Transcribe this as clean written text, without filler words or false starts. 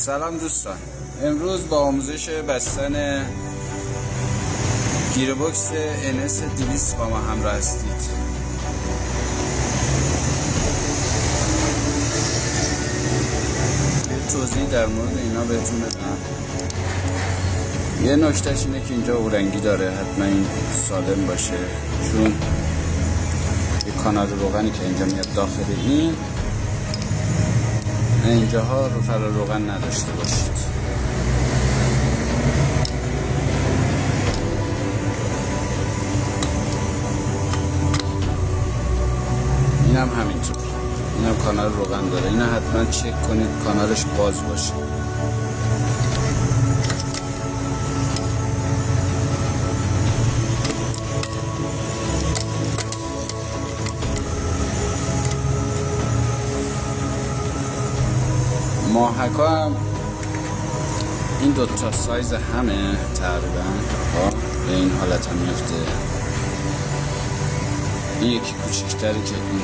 سلام دوستان، امروز با آموزش بستن گیربکس NS 200 با ما همراه هستید. توضیح در مورد اینا بهتون بدم. یه نکتهش اینه که اینجا اورنگی داره، حتما این سالم باشه، چون یه کانال روغنی که اینجا میاد داخل اینجاها رو فرا روغن نداشته باشید. اینم همینطور، اینم کانال روغن داره، اینا حتما چک کنید کانالش باز باشه. ماهکا هم این دوتا سایز همه تقریبا به این حالت هم میفته. این یکی کوچکتری که این